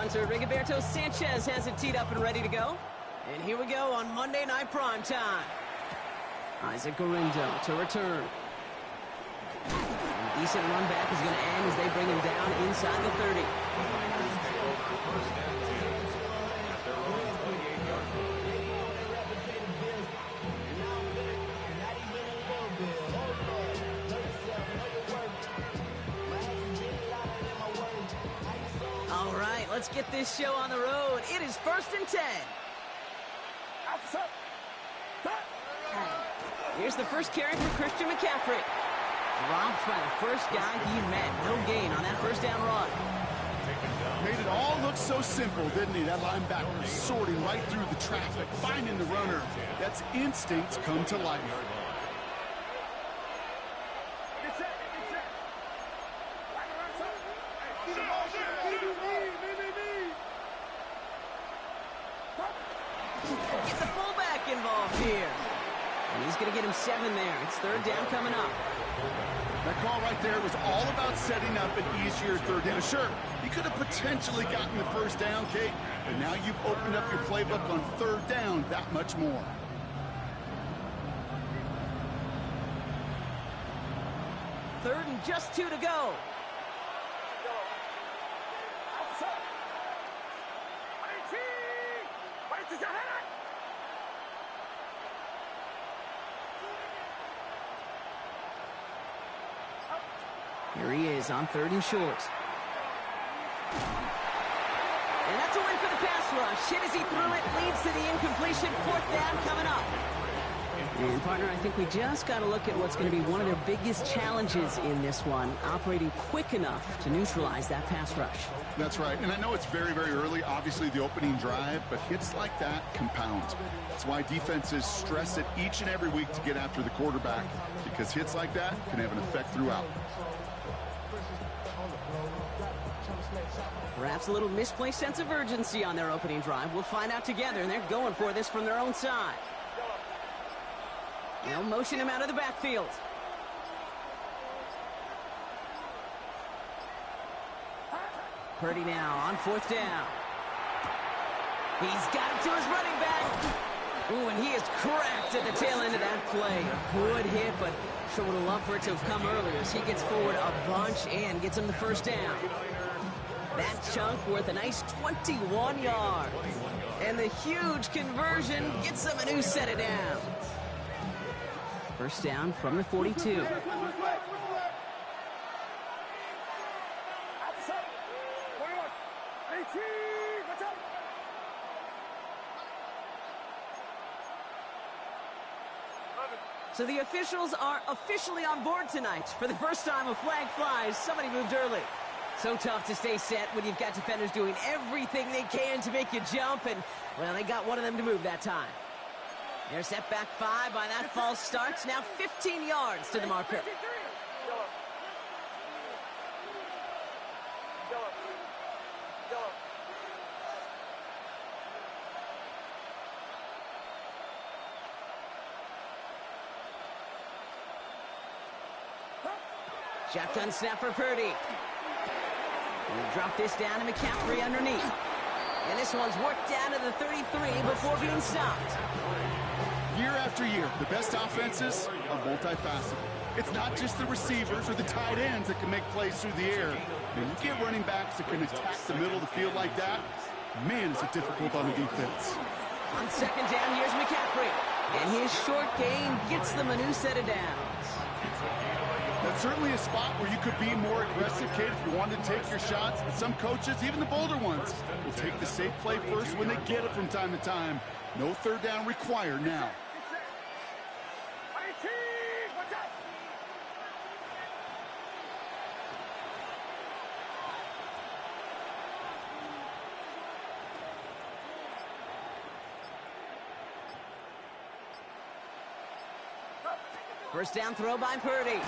Punter Rigoberto Sanchez has it teed up and ready to go. And here we go on Monday Night Prime Time. Isaac Gorindo to return. And decent run back is going to end as they bring him down inside the 30. All right, let's get this show on the road. It is 1st and 10. Here's the first carry for Christian McCaffrey. Dropped by the first guy he met. No gain on that first down run. Made it all look so simple, didn't he? That linebacker sorting right through the traffic, finding the runner. That's instincts come to life. Get the fullback involved here. And he's going to get him 7 there. It's 3rd down coming up. That call right there was all about setting up an easier 3rd down. Sure, you could have potentially gotten the 1st down, Kate, but now you've opened up your playbook on 3rd down that much more. Third and just 2 to go. Here he is on 3rd and short. And that's a win for the pass rush. Hit as he threw it, leads to the incompletion. 4th down coming up. And, partner, I think we just got to look at what's going to be one of their biggest challenges in this one, operating quick enough to neutralize that pass rush. That's right, and I know it's very, very early, obviously the opening drive, but hits like that compound. That's why defenses stress it each and every week to get after the quarterback, because hits like that can have an effect throughout. Perhaps a little misplaced sense of urgency on their opening drive. We'll find out together, and they're going for this from their own side. They'll motion him out of the backfield. Purdy now on 4th down. He's got it to his running back. Ooh, and he is cracked at the tail end of that play. A good hit, but sure would have loved for it to have come earlier as he gets forward a bunch and gets him the 1st down. That chunk worth a nice 21 yards. And the huge conversion gets them a new set of downs. 1st down from the 42. So the officials are officially on board tonight. For the first time, a flag flies. Somebody moved early. So tough to stay set when you've got defenders doing everything they can to make you jump. And, well, they got one of them to move that time. They're set back 5 by that false start. Now 15 yards to the marker. Shotgun snap for Purdy. We'll drop this down to McCaffrey underneath. And this one's worked down to the 33 before being stopped. Year after year, the best offenses are multifaceted. It's not just the receivers or the tight ends that can make plays through the air. When you get running backs that can attack the middle of the field like that, man, is it difficult on the defense. On 2nd down, here's McCaffrey. And his short game gets them a new set of downs. That's certainly a spot where you could be more aggressive, kid, if you wanted to take your shots. And some coaches, even the bolder ones, will take the safe play first when they get it from time to time. No 3rd down required now. First down throw by Purdy.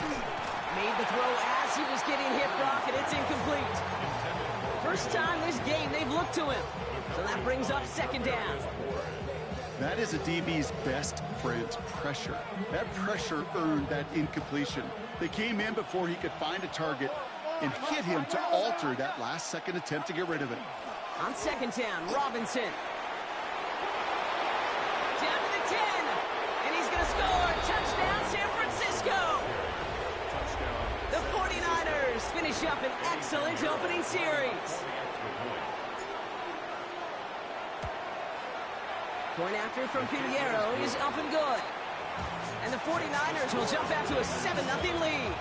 Made the throw as he was getting hit, Brock, and it's incomplete. First time this game they've looked to him. So that brings up 2nd down. That is a DB's best friend, pressure. That pressure earned that incompletion. They came in before he could find a target and hit him to alter that last-second attempt to get rid of it. On second down, Robinson. Down to the 10. And he's going to score. Touchdown, San Francisco. The 49ers finish up an excellent opening series. Point after from Pinheiro is up and good. And the 49ers will jump out to a 7-0 lead.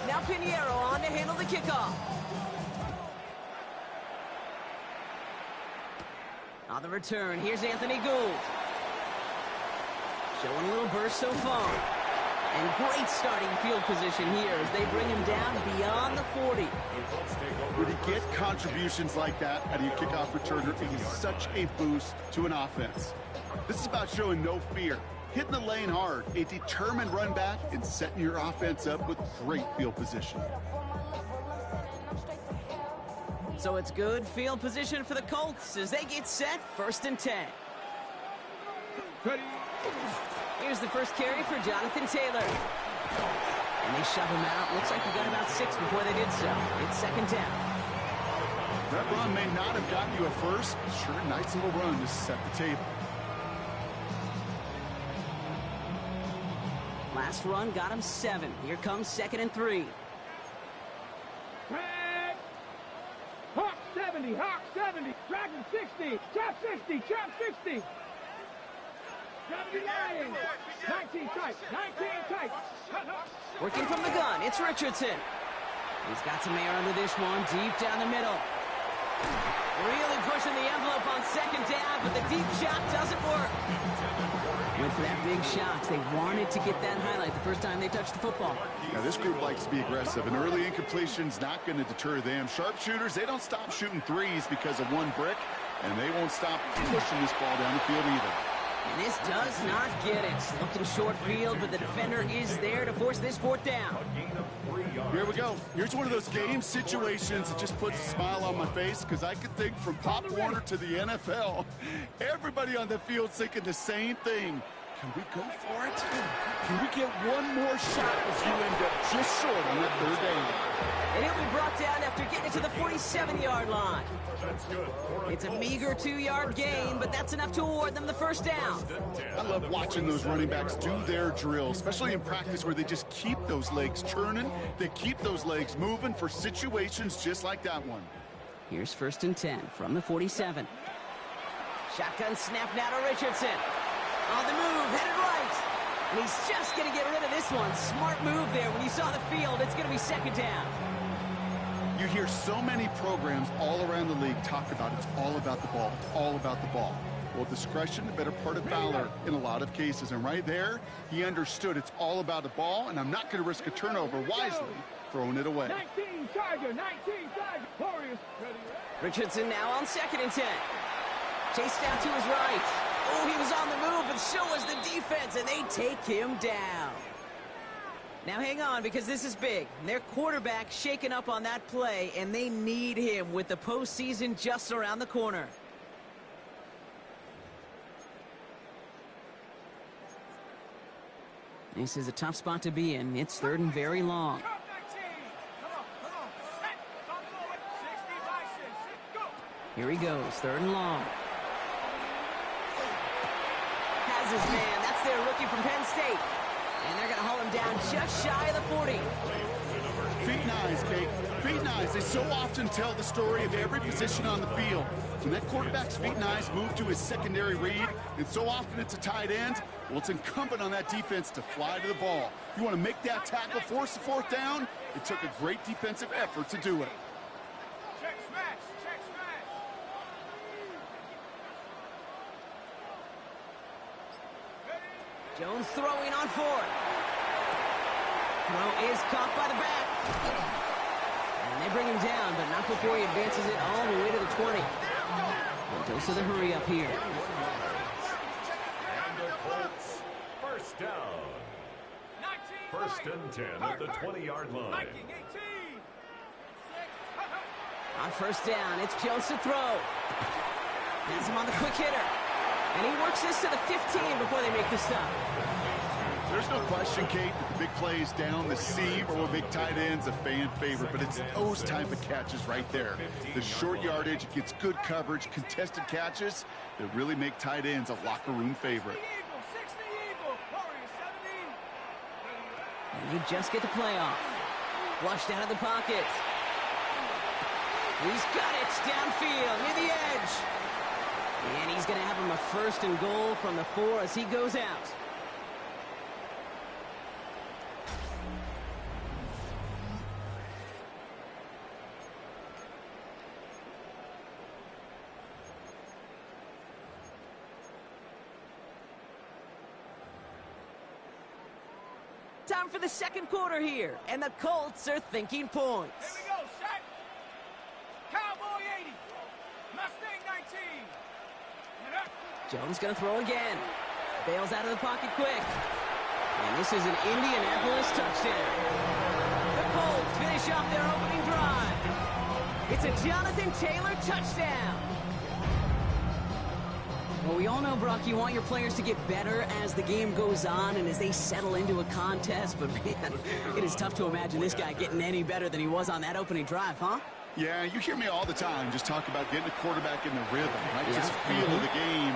Now Pinheiro on to handle the kickoff. On the return, here's Anthony Gould. Showing a little burst so far. And great starting field position here as they bring him down beyond the 40. When you get contributions like that out of your kickoff returner, it is such a boost to an offense. This is about showing no fear, hitting the lane hard, a determined run back, and setting your offense up with great field position. So it's good field position for the Colts as they get set, 1st and 10. Here's the first carry for Jonathan Taylor. And they shove him out. Looks like he got about 6 before they did so. It's 2nd down. That run may not have gotten you a first, but sure, nice little run to set the table. Last run got him 7. Here comes 2nd and 3. Hawk 70, Hawk 70, Dragon 60, Chop 60, Chop 60. 79, 19 tight, 19 tight. Working from the gun, it's Richardson. He's got some air under this one, deep down the middle. Really pushing the envelope on 2nd down, but the deep shot doesn't work. Went for that big shot. They wanted to get that highlight the first time they touched the football. Now, this group likes to be aggressive, and early incompletion's not going to deter them. Sharpshooters, they don't stop shooting threes because of one brick, and they won't stop pushing this ball down the field either. And this does not get it. Looking short field, but the defender is there to force this 4th down. Here we go. Here's one of those game situations that just puts a smile on my face because I could think from Pop Warner to the NFL. Everybody on the field's thinking the same thing. Can we go for it? Can we get one more shot as you end up just short on that 3rd down? And he'll be brought down after getting to the 47-yard line. It's a meager 2-yard gain, but that's enough to award them the 1st down. I love watching those running backs do their drill, especially in practice where they just keep those legs churning. They keep those legs moving for situations just like that one. Here's 1st and 10 from the 47. Shotgun snap now to Richardson. On the move, headed right. And he's just going to get rid of this one. Smart move there. When you saw the field, it's going to be 2nd down. You hear so many programs all around the league talk about it's all about the ball. It's all about the ball. Well, discretion, the better part of valor in a lot of cases. And right there, he understood it's all about the ball, and I'm not going to risk a turnover wisely throwing it away. 19 Tiger, 19 Tiger. Warriors. Richardson now on 2nd and 10. Chased out to his right. Oh, he was on the move, but so was the defense, and they take him down. Now hang on, because this is big. Their quarterback shaken up on that play, and they need him with the postseason just around the corner. This is a tough spot to be in. It's 3rd and very long. Here he goes, 3rd and long. Has his man. That's their rookie from Penn State. And they're going to haul him down just shy of the 40. Feet and eyes, Kate. Feet and eyes. They so often tell the story of every position on the field. When that quarterback's feet and eyes move to his secondary read, and so often it's a tight end, well, it's incumbent on that defense to fly to the ball. You want to make that tackle, force the 4th down? It took a great defensive effort to do it. Check smash, check smash. Jones throwing on 4th. Throw is caught by the back. And they bring him down, but not before he advances it all the way to the 20. And dose of the hurry up here. And the Colts, 1st down. 1st and 10 at the 20-yard line. On 1st down, it's Jones to throw. Has him on the quick hitter. And he works this to the 15 before they make the stop. There's no question, Kate, that the big plays down the seam or a big tight end's a fan favorite, but it's those type of catches right there. The short yardage, it gets good coverage, contested catches that really make tight ends a locker room favorite. And he just get the playoff. Flushed out of the pocket. He's got it downfield near the edge. And he's going to have him a 1st and goal from the 4 as he goes out. Time for the second quarter here, and the Colts are thinking points. Here we go, Shaq. Cowboy 80. Mustang 19. Jones going to throw again. Bails out of the pocket quick. And this is an Indianapolis touchdown. The Colts finish off their opening drive. It's a Jonathan Taylor touchdown. Well, we all know, Brock, you want your players to get better as the game goes on and as they settle into a contest. But, man, it is tough to imagine this guy getting any better than he was on that opening drive, huh? Yeah, you hear me all the time just talk about getting a quarterback in the rhythm, right? Just feel of the game.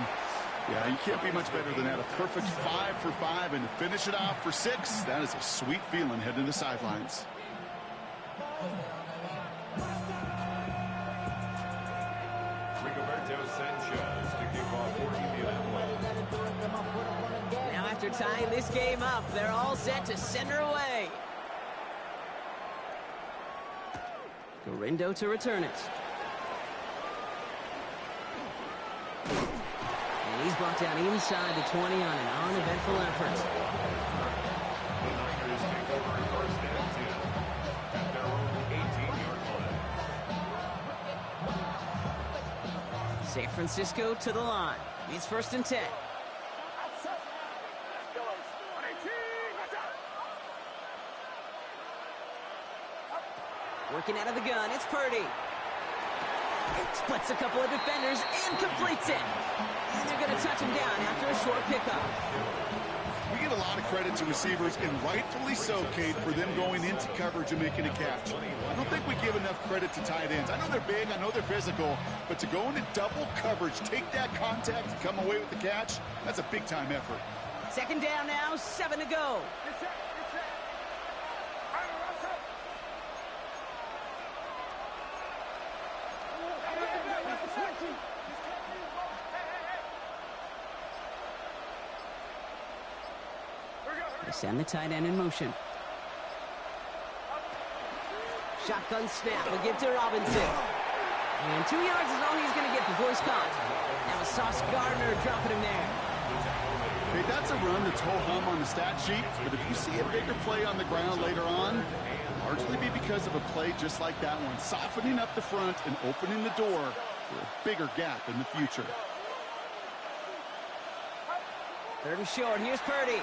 Yeah, you can't be much better than that. A perfect 5 for 5 and to finish it off for 6. That is a sweet feeling heading to the sidelines. Now after tying this game up, they're all set to send her away. Gorindo to return it. And he's brought down inside the 20 on an uneventful effort. The Niners take over 1st and 10 at their own 18-yard line. San Francisco to the line. It's 1st and 10. Working out of the gun, it's Purdy. Splits a couple of defenders and completes it. And they're going to touch him down after a short pickup. We get a lot of credit to receivers, and rightfully so, Kate, for them going into coverage and making a catch. I don't think we give enough credit to tight ends. I know they're big, I know they're physical, but to go into double coverage, take that contact, and come away with the catch, that's a big-time effort. 2nd down now, 7 to go. They send the tight end in motion. Shotgun snap, will give to Robinson. And 2 yards is all he's going to get before he's caught. Now Sauce Gardner dropping him there. Okay, that's a run that's ho-hum on the stat sheet, but if you see a bigger play on the ground later on, largely be because of a play just like that one, softening up the front and opening the door for a bigger gap in the future. 3rd and short, here's Purdy.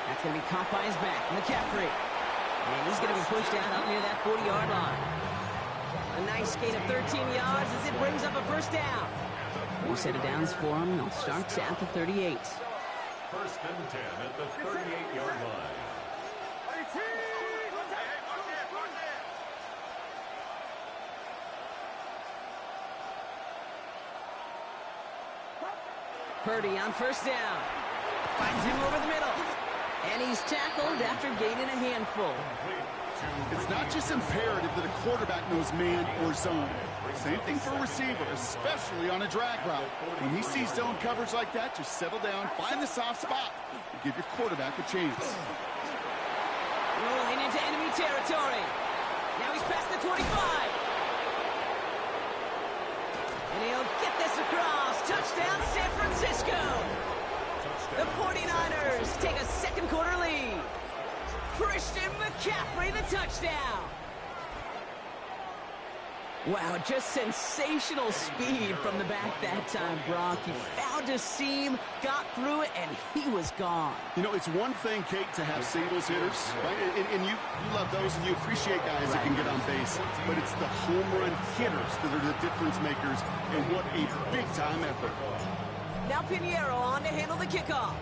That's going to be caught by his back, McCaffrey. And he's going to be pushed out up near that 40-yard line. A nice gain of 13 yards as it brings up a 1st down. New set of downs for him. They'll start at the 38. 1st and 10 at the 38-yard line. Purdy on 1st down. Finds him over the middle. And he's tackled after gaining a handful. It's not just imperative that a quarterback knows man or zone. Same thing for a receiver, especially on a drag route. When he sees zone coverage like that, just settle down, find the soft spot, and give your quarterback a chance. Rolling into enemy territory. Now he's past the 25. And he'll get this across. Touchdown, San Francisco. The 49ers take a 2nd quarter lead. Christian McCaffrey, the touchdown. Wow, just sensational speed from the back that time, Brock. He found a seam, got through it, and he was gone. You know, it's one thing, Kate, to have singles hitters, right? And you love those, and you appreciate guys that can get on base. But it's the home run hitters that are the difference makers, and what a big-time effort. Now Pinheiro on to handle the kickoff.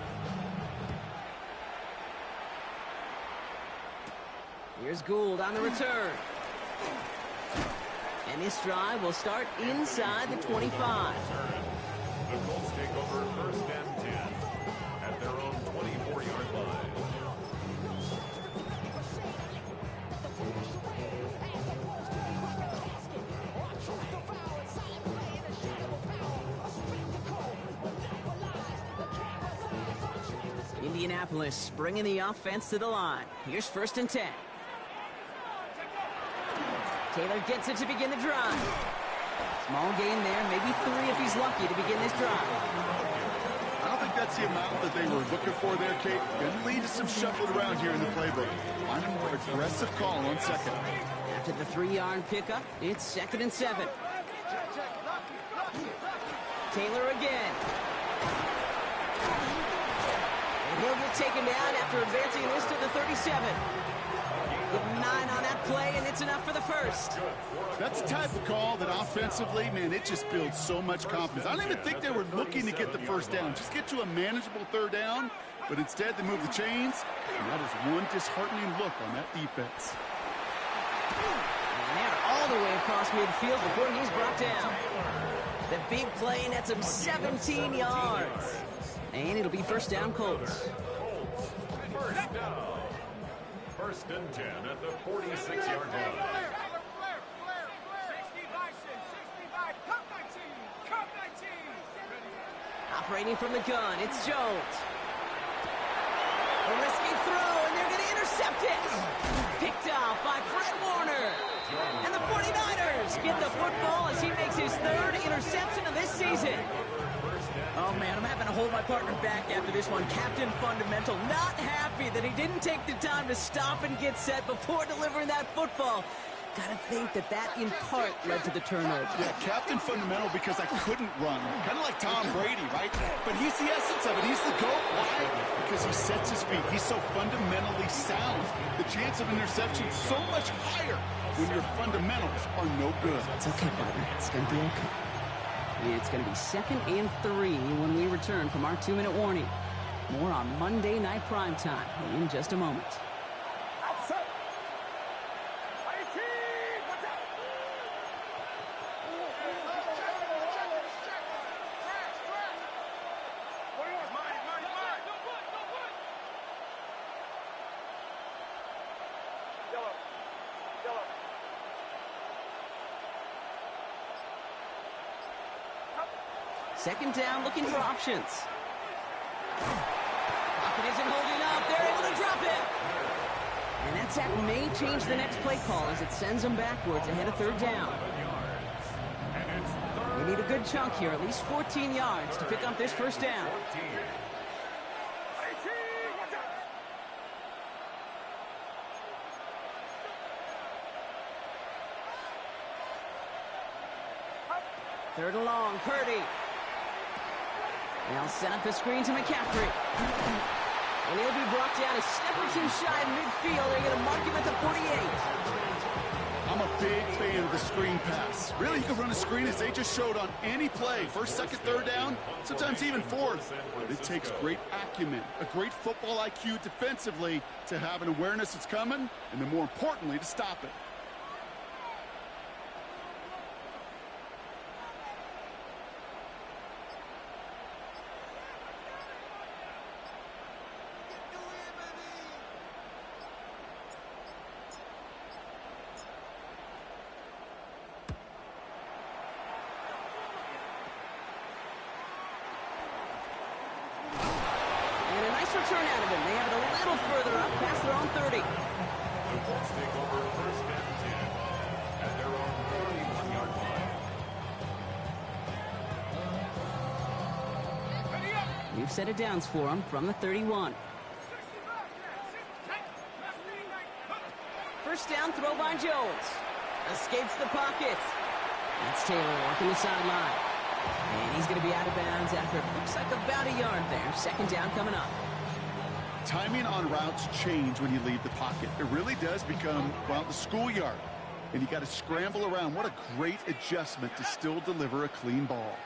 Here's Gould on the return. And this drive will start inside the 25. The Colts take over first and 10 at their own 24-yard line. Indianapolis bringing the offense to the line. Here's first and 10. Taylor gets it to begin the drive. Small gain there, maybe 3 if he's lucky to begin this drive. I don't think that's the amount that they were looking for there, Kate. Going to lead to some shuffling around here in the playbook. Find a more aggressive call on second. After the 3-yard pickup, it's second and 7. Taylor again. And he'll get taken down after advancing this to the 37. Give him 9 on that play, and it's enough for the first. That's the type of call that offensively, man, it just builds so much confidence. I don't even think they were looking to get the first down. Just get to a manageable third down, but instead they move the chains, and that is one disheartening look on that defense. And they're all the way across midfield before he's brought down. The big play nets him 17 yards. And it'll be first down, Colts. First down. First and 10 at the 46-yard line. Operating from the gun, it's Jones. A risky throw, and they're going to intercept it. Picked off by Fred Warner. And the 49ers get the football as he makes his 3rd interception of this season. Oh, man, I'm having to hold my partner back after this one. Captain Fundamental not happy that he didn't take the time to stop and get set before delivering that football. Gotta think that in part led to the turnover. Yeah, Captain Fundamental because I couldn't run. Kind of like Tom Brady, right? But he's the essence of it. He's the GOAT. Why? Because he sets his feet. He's so fundamentally sound. The chance of interception is so much higher when your fundamentals are no good. It's okay, partner. It's gonna be okay. It's going to be second and 3 when we return from our 2-minute warning. More on Monday Night Primetime in just a moment. Second down, looking for options. Pocket isn't holding up. They're able to drop it. And that sack may change the next play call as it sends them backwards ahead of 3rd down. They need a good chunk here, at least 14 yards to pick up this first down. Third and long, Purdy. They'll set up the screen to McCaffrey. And he'll be brought down a step or 2 shy of midfield. They're going to mark him at the 48. I'm a big fan of the screen pass. Really, you can run a screen as they just showed on any play. First, second, third down, sometimes even fourth. But it takes great acumen, a great football IQ defensively to have an awareness it's coming, and then more importantly, to stop it. Return out of him. They have it a little further up past their own 30. The Colts take over first and 10 at their own 31-yard line. You've set it downs for him from the 31. First down, throw by Jones. Escapes the pocket. That's Taylor working the sideline. And he's going to be out of bounds after it looks like about a yard there. Second down coming up. Timing on routes change when you leave the pocket. It really does become, well, the schoolyard. And you got to scramble around. What a great adjustment to still deliver a clean ball.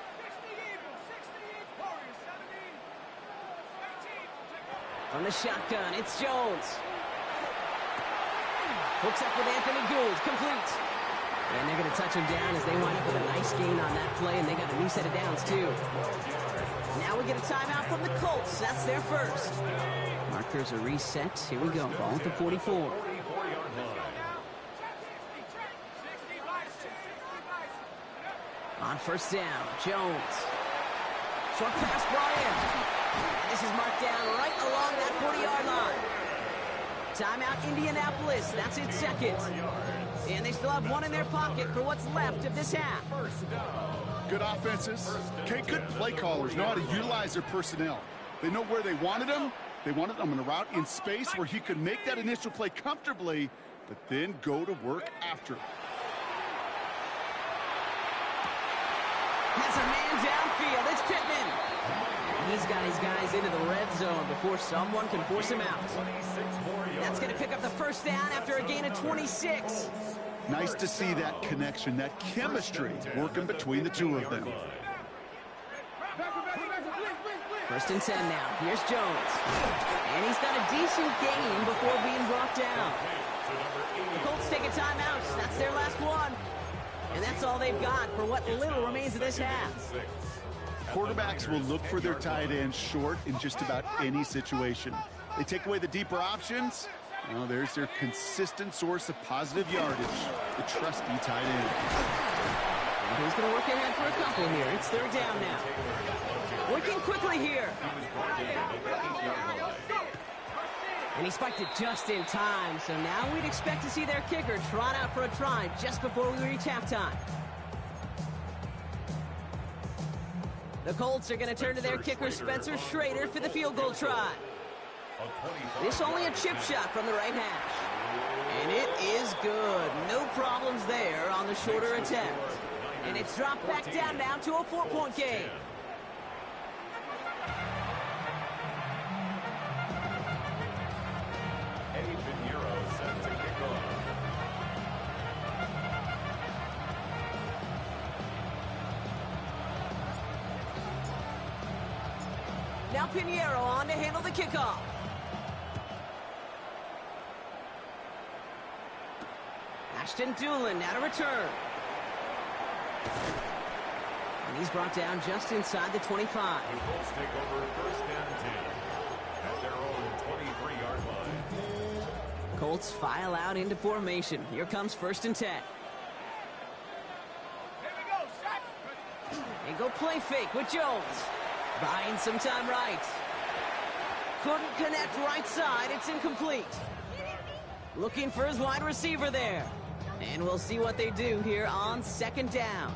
From the shotgun, it's Jones. Hooks up with Anthony Gould, complete. And they're going to touch him down as they wind up with a nice gain on that play, and they got a new set of downs, too. Now we get a timeout from the Colts. That's their first. Markers are reset. Here we go. Ball at the 44. On first down, Jones. Short pass, Bryant. And this is marked down right along that 40-yard line. Timeout, Indianapolis. That's its second. And they still have one in their pocket for what's left of this half. Good offenses. Okay, good play callers know how to utilize their personnel. They know where they wanted them. They wanted them in a route in space where he could make that initial play comfortably, but then go to work after. Has a man downfield. It's Pittman. He's got his guys into the red zone before someone can force him out. That's going to pick up the first down after a gain of 26. Nice to see that connection, that chemistry working between the two of them. First and 10 now. Here's Jones. And he's got a decent gain before being brought down. The Colts take a timeout. That's their last one. And that's all they've got for what little remains of this half. Quarterbacks will look for their tight ends short in just about any situation. They take away the deeper options. Well, there's their consistent source of positive yardage, the trusty tight end. And he's going to work ahead for a couple here. It's third down now. Working quickly here. And he spiked it just in time, so now we'd expect to see their kicker trot out for a try just before we reach halftime. The Colts are going to turn to their kicker, Spencer Schrader, for the field goal try. This only a chip shot from the right hash. And it is good. No problems there on the shorter attempt. And it's dropped back down now to a 4-point game. Now Pinheiro on to handle the kickoff. Ashton Doolin now to return. And he's brought down just inside the 25. The Colts take over first and 10 at their own 23-yard line. Colts file out into formation. Here comes first and 10. They go play fake with Jones. Buying some time right. Couldn't connect right side. It's incomplete. Looking for his wide receiver there. And we'll see what they do here on second down.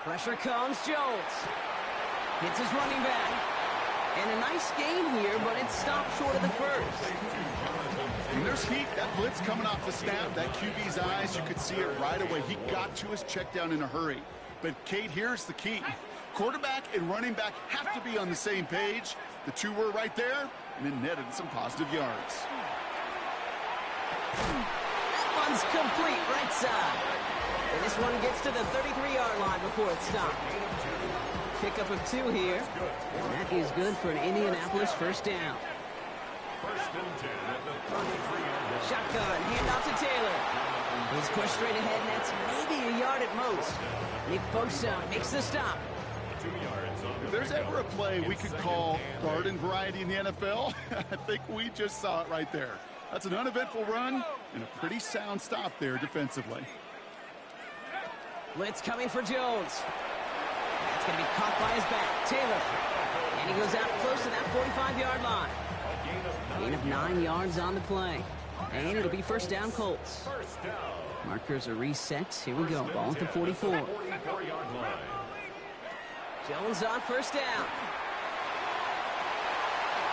Pressure comes, Jones. Hits his running back. And a nice gain here, but it stopped short of the first. And there's heat. That blitz coming off the snap, that QB's eyes, you could see it right away. He got to his check down in a hurry. But, Kate, here's the key. Quarterback and running back have to be on the same page. The two were right there, and it netted some positive yards. That one's complete right side. And this one gets to the 33-yard line before it stopped. Pickup of 2 here. And that is good for an Indianapolis first down. First and 10 at the 33-yard line. Shotgun, handoff to Taylor. He's pushed straight ahead, and that's maybe a yard at most. Nick Bosa makes the stop. 2 yards on the If there's ever a play we could call garden variety in the NFL, I think we just saw it right there. That's an uneventful run and a pretty sound stop there defensively. Blitz coming for Jones. That's going to be caught by his back. Taylor. And he goes out close to that 45-yard line. Gain of 9 yards on the play. And it'll be first down, Colts. Markers are reset. Here we go. Ball at the 44. Jones on first down.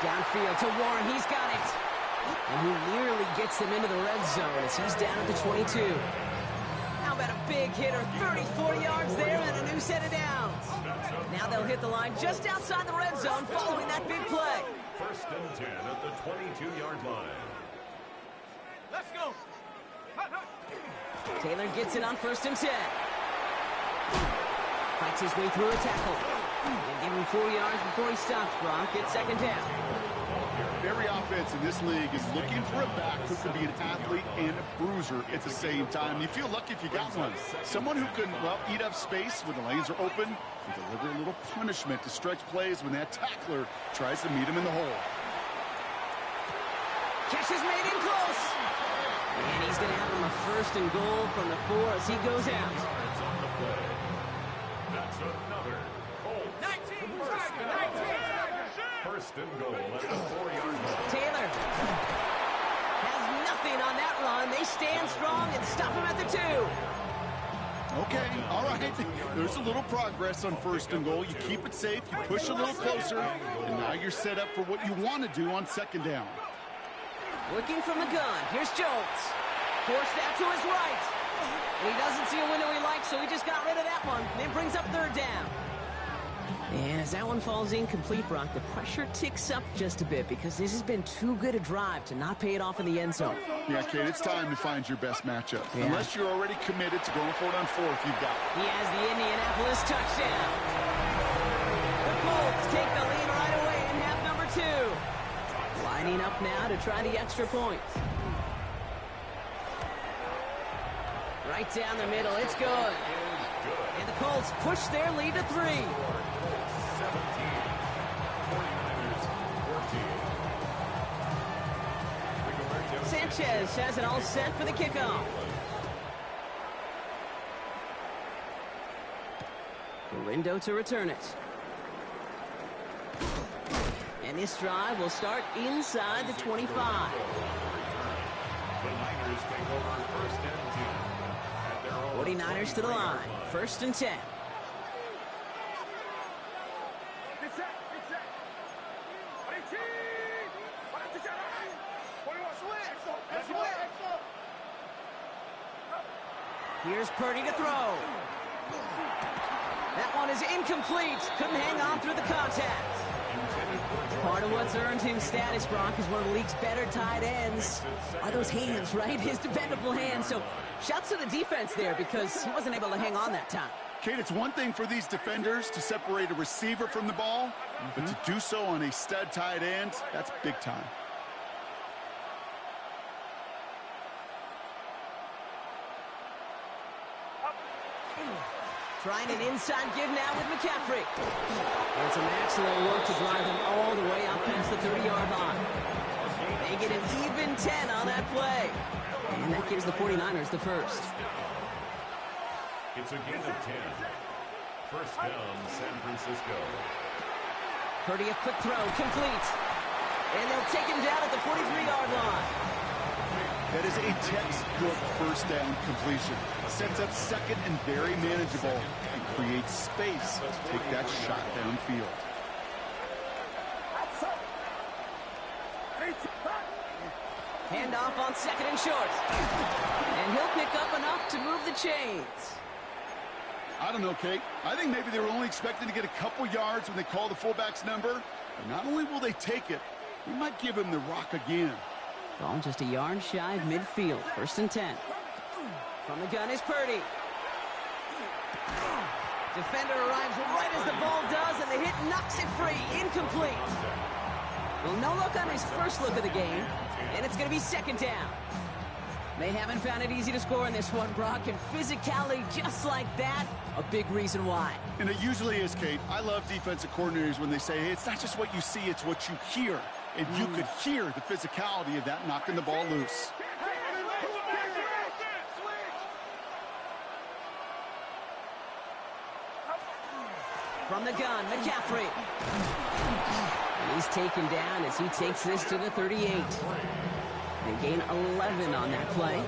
Downfield to Warren. He's got it. And he nearly gets them into the red zone as he's down at the 22. How about a big hitter? 34 yards there and a new set of downs. Now they'll hit the line just outside the red zone following that big play. First and 10 at the 22-yard line. Let's go. Taylor gets it on 1st and 10. Fights his way through a tackle. They give him 4 yards before he stops, Brock. It's 2nd down. Every offense in this league is looking for a back who can be an athlete and a bruiser at the same time. You feel lucky if you got one. Someone who can, well, eat up space when the lanes are open and deliver a little punishment to stretch plays when that tackler tries to meet him in the hole. Catch is made in close. And he's going to have him a 1st and goal from the 4 as he goes out. That's another Colts. 1st and goal at the 4-yard line. Taylor has nothing on that run. They stand strong and stop him at the 2. Okay, all right. There's a little progress on 1st and goal. You keep it safe, you push a little closer, and now you're set up for what you want to do on 2nd down. Looking from the gun. Here's Jones. Forced out to his right. And he doesn't see a window he likes, so he just got rid of that one. And it brings up 3rd down. And as that one falls incomplete, Brock, the pressure ticks up just a bit because this has been too good a drive to not pay it off in the end zone. Yeah, Kate, it's time to find your best matchup. Yeah. Unless you're already committed to going for it on 4th, you've got it. He has the Indianapolis touchdown. The Colts take the lead right away in half number 2. Lining up now to try the extra point. Right down the middle, it's good. And the Colts push their lead to 3. 14. Sanchez has it all set for the kickoff. Galindo to return it. And this drive will start inside the 25. The Niners take over 1st and 10. At their own 49ers to the line. 1st and 10. Here's Purdy to throw. That one is incomplete. Couldn't hang on through the contact. Part of what's earned him status, Brock, is one of the league's better tight ends. Are those hands, right? His dependable hands. So shouts to the defense there because he wasn't able to hang on that time. Kate, it's one thing for these defenders to separate a receiver from the ball, but to do so on a stud tight end, that's big time. Trying an inside give now with McCaffrey. And some excellent work to drive them all the way up past the 30-yard line. They get an even 10 on that play. And that gives the 49ers the 1st. It's a gain of 10. 1st down, San Francisco. Purdy, a quick throw, complete. And they'll take him down at the 43-yard line. That is a textbook 1st down completion. Sets up 2nd and very manageable and creates space to take that shot downfield. Handoff on 2nd and short. And he'll pick up enough to move the chains. I don't know, Kate. I think maybe they were only expecting to get a couple yards when they call the fullback's number. But not only will they take it, they might give him the rock again. Ball just a yard shy of midfield. 1st and 10. From the gun is Purdy. Defender arrives right as the ball does, and the hit knocks it free. Incomplete. Well, no look on his first look of the game, and it's going to be 2nd down. They haven't found it easy to score in this one, Brock, and physicality just like that, a big reason why. And it usually is, Kate. I love defensive coordinators when they say, hey, it's not just what you see, it's what you hear. And you could hear the physicality of that knocking the ball loose. From the gun, McCaffrey. And he's taken down as he takes this to the 38. They gain 11 on that play.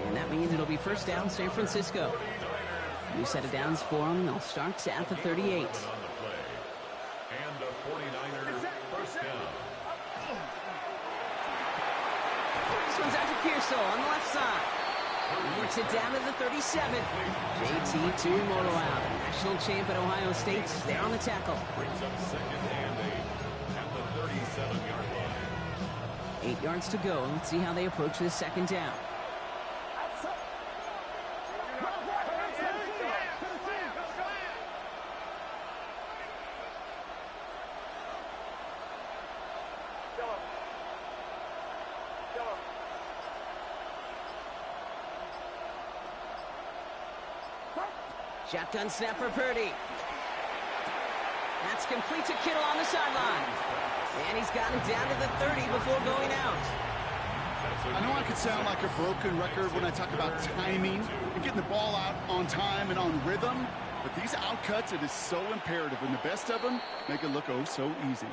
And that means it'll be 1st down, San Francisco. New set of downs for them. They'll start at the 38. And the 49ers 1st down. This one's out to Pearsall on the left side. He works it down to the 37. JT Tuimoloau, the national champ at Ohio State. There on the tackle. Brings up 2nd and 8 at the 37-yard line. 8 yards to go. Let's see how they approach this 2nd down. Shotgun snap for Purdy. That's complete to Kittle on the sideline. And he's gotten down to the 30 before going out. I know I could sound like a broken record when I talk about timing and getting the ball out on time and on rhythm, but these outcuts, it is so imperative, and the best of them make it look oh so easy.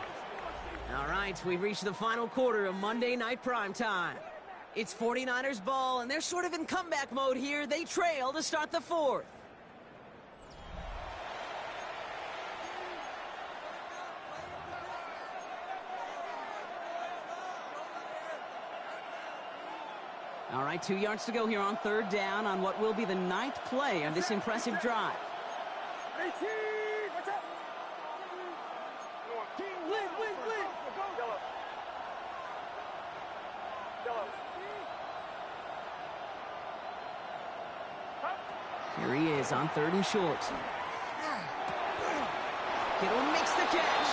All right, we've reached the final quarter of Monday Night Primetime. It's 49ers ball, and they're sort of in comeback mode here. They trail to start the fourth. All right, 2 yards to go here on third down on what will be the 9th play of this impressive drive. 18, watch out. Blitz. Yellow. Here he is on third and short. Kittle makes the catch.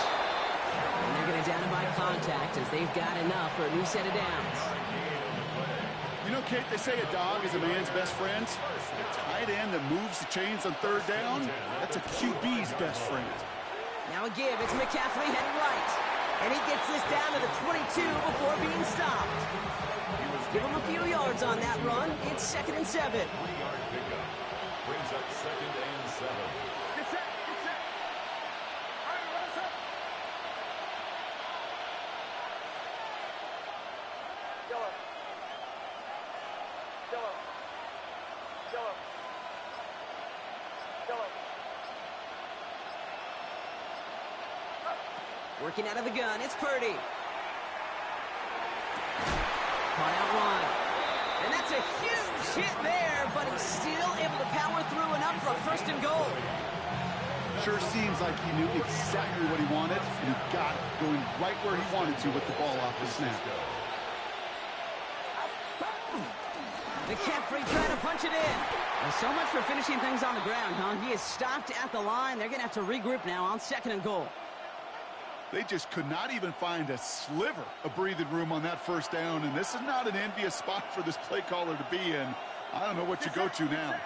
And they're going to down him by contact as they've got enough for a new set of downs. You know, Kate, they say a dog is a man's best friend. A tight end that moves the chains on third down, that's a QB's best friend. Now a give. It's McCaffrey heading right. And he gets this down to the 22 before being stopped. Give him a few yards on that run. It's 2nd and 7. 3-yard pickup. Brings up 2nd and 7. Get set. All right, run us up. Yellow. Working out of the gun, it's Purdy. Caught out wide. And that's a huge hit there, but he's still able to power through enough for a 1st and goal. Sure seems like he knew exactly what he wanted, and he got it, going right where he wanted to with the ball off the snap. McCaffrey trying to punch it in. Well, so much for finishing things on the ground, huh? He is stopped at the line. They're going to have to regroup now on 2nd and goal. They just could not even find a sliver of breathing room on that 1st down, and this is not an envious spot for this play caller to be in. I don't know what you go to now.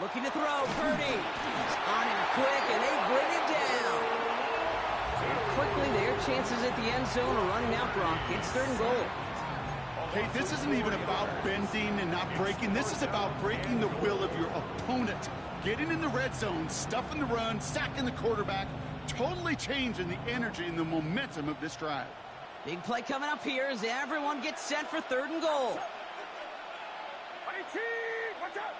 Looking to throw, Purdy. On him quick, and they bring it down. And quickly, their chances at the end zone are running out, Brock. It's 3rd and goal. Okay, this isn't even about bending and not breaking. This is about breaking the will of your opponent. Getting in the red zone, stuffing the run, sacking the quarterback, totally changing the energy and the momentum of this drive. Big play coming up here as everyone gets set for 3rd and goal. Watch out.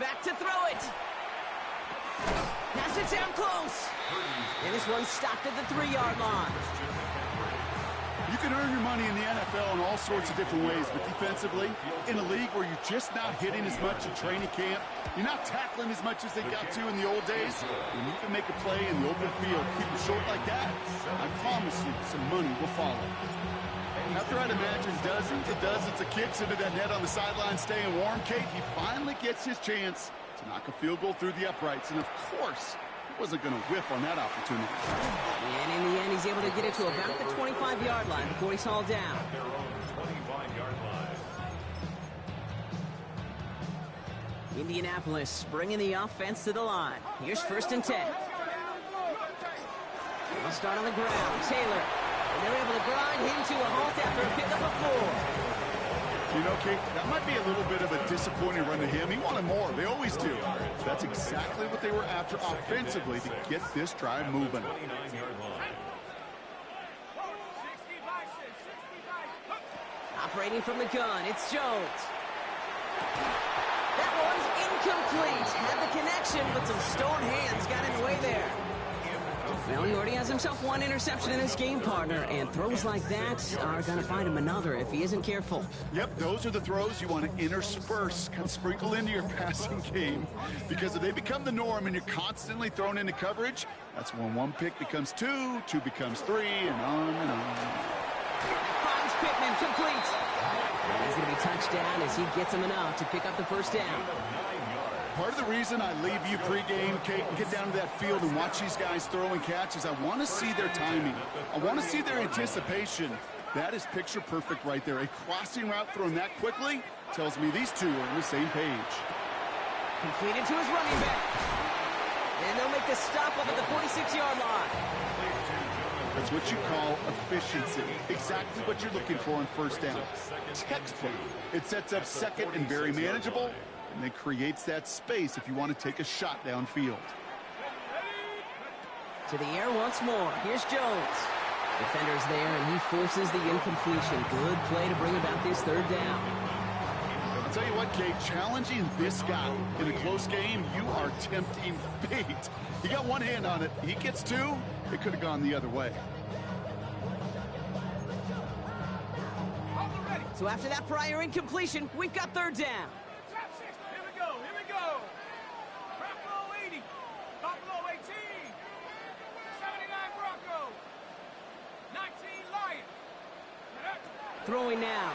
Back to throw it. Pass it down close. And this one stopped at the 3-yard line. You can earn your money in the NFL in all sorts of different ways, but defensively, in a league where you're just not hitting as much in training camp, you're not tackling as much as they got to in the old days, when you can make a play in the open field, keep them short like that, I promise you some money will follow. After I'd imagine dozens and dozens of kicks into that net on the sideline staying warm, Kate, he finally gets his chance to knock a field goal through the uprights, and of course, he wasn't going to whiff on that opportunity. And in the end, he's able to get it to about the 25-yard line before he's hauled down. Their own 25-yard line. Indianapolis bringing the offense to the line. Here's 1st and 10. They'll start on the ground. Taylor. And they're able to grind him to a halt after a pickup of 4. You know, Kate, that might be a little bit of a disappointing run to him. He wanted more. They always do. That's exactly what they were after offensively to get this drive moving. 29-yard line. Operating from the gun, it's Jones. That one's incomplete. Had the connection, but some stone hands got in the way there. Well, he already has himself one interception in this game, partner, and throws like that are going to find him another if he isn't careful. Yep, those are the throws you want to intersperse, kind of sprinkle into your passing game. Because if they become the norm and you're constantly thrown into coverage, that's when one pick becomes two, two becomes three, and on and on. Finds Pittman, complete. And he's going to be touchdown as he gets him enough to pick up the first down. Part of the reason I leave you pregame, Kate, and get down to that field and watch these guys throw and catch is I want to see their timing. I want to see their anticipation. That is picture perfect right there. A crossing route thrown that quickly tells me these two are on the same page. Completed to his running back. And they'll make the stop up at the 46-yard line. That's what you call efficiency. Exactly what you're looking for on first down. Textbook. It sets up second and very manageable, and it creates that space if you want to take a shot downfield. To the air once more. Here's Jones. Defender's there, and he forces the incompletion. Good play to bring about this third down. I'll tell you what, Kate, challenging this guy in a close game, you are tempting fate. He got one hand on it. He gets two. It could have gone the other way. So after that prior incompletion, we've got third down. Top 6. Here we go. Here we go. Buffalo 80. Buffalo 18. 79 Broncos. 19 Lions. Throwing now.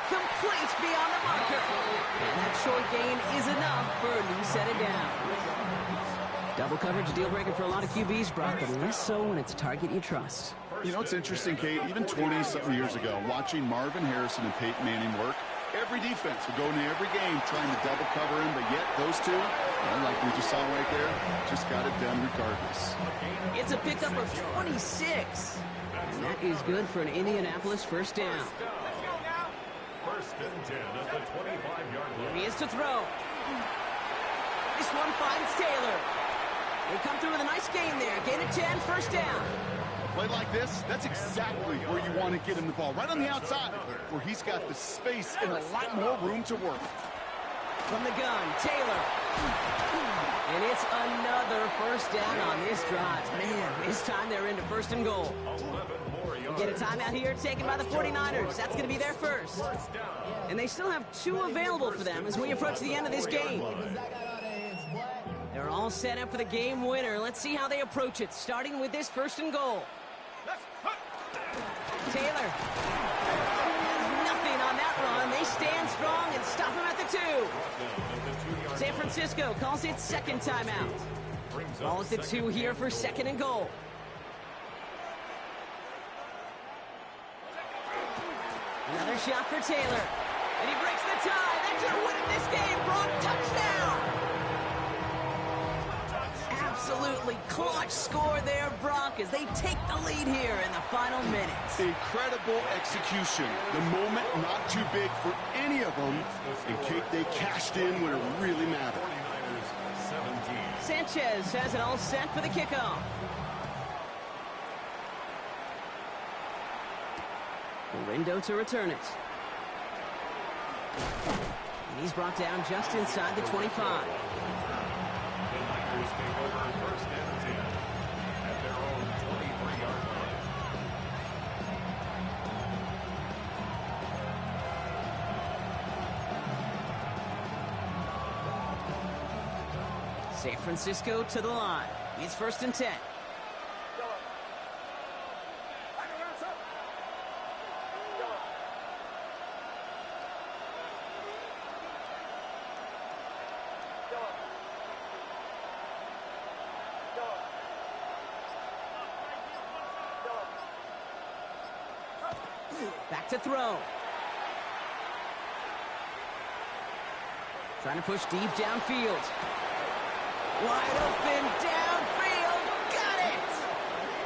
Complete beyond the marker. And that short gain is enough for a new set of downs. Double coverage deal breaker for a lot of QBs, Brock, but less so when it's a target you trust. You know, it's interesting, Kate, even 20-something years ago, watching Marvin Harrison and Peyton Manning work, every defense would go into every game trying to double cover him, but yet those two, well, like we just saw right there, just got it done regardless. It's a pickup of 26. And that is good for an Indianapolis first down. First and 10 at the 25-yard line. Here he is to throw. This one finds Taylor. They come through with a nice gain there. Gain of 10, first down. Play like this, that's exactly where you want to get him the ball. Right on the outside, where he's got the space and a lot more room to work. From the gun, Taylor. And it's another first down on this drive. Man, this time they're into first and goal. 11 more We yards. get a timeout here taken by the 49ers. That's going to be their first. And they still have two available for them as we approach the end of this game. They're all set up for the game winner. Let's see how they approach it, starting with this first and goal. Taylor. Nothing on that run. They stand strong and stop him at the 2. San Francisco calls it second timeout. Ball at the 2 here for second and goal. Another shot for Taylor. And he breaks the tie. That should have won him this game. Brock, touchdown. Absolutely clutch score there, Brock, as they take the lead here in the final minutes. Incredible execution. The moment not too big for any of them. And Kate, they cashed in when it really mattered. Sanchez has it all set for the kickoff. Rindo to return it. And he's brought down just inside the 25. The Niners take over first and 10 at their own 23-yard line. San Francisco to the line. It's first and 10. Back to throw. Trying to push deep downfield. Wide open downfield. Got it!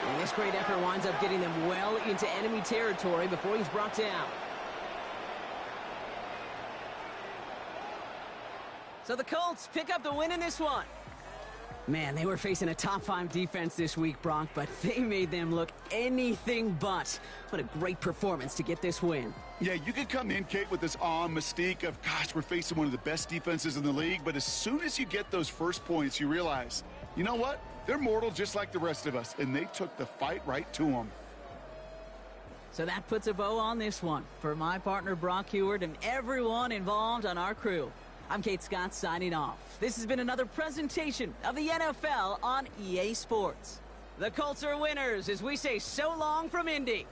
And this great effort winds up getting them well into enemy territory before he's brought down. So the Colts pick up the win in this one. Man, they were facing a top 5 defense this week, Brock, but they made them look anything but. What a great performance to get this win. Yeah, you could come in, Kate, with this awe and mystique of, gosh, we're facing one of the best defenses in the league, but as soon as you get those first points, you realize You know what? They're mortal just like the rest of us, and they took the fight right to them. So that puts a bow on this one. For my partner Brock Heward and everyone involved on our crew, I'm Kate Scott signing off. This has been another presentation of the NFL on EA Sports. The Colts are winners as we say so long from Indy.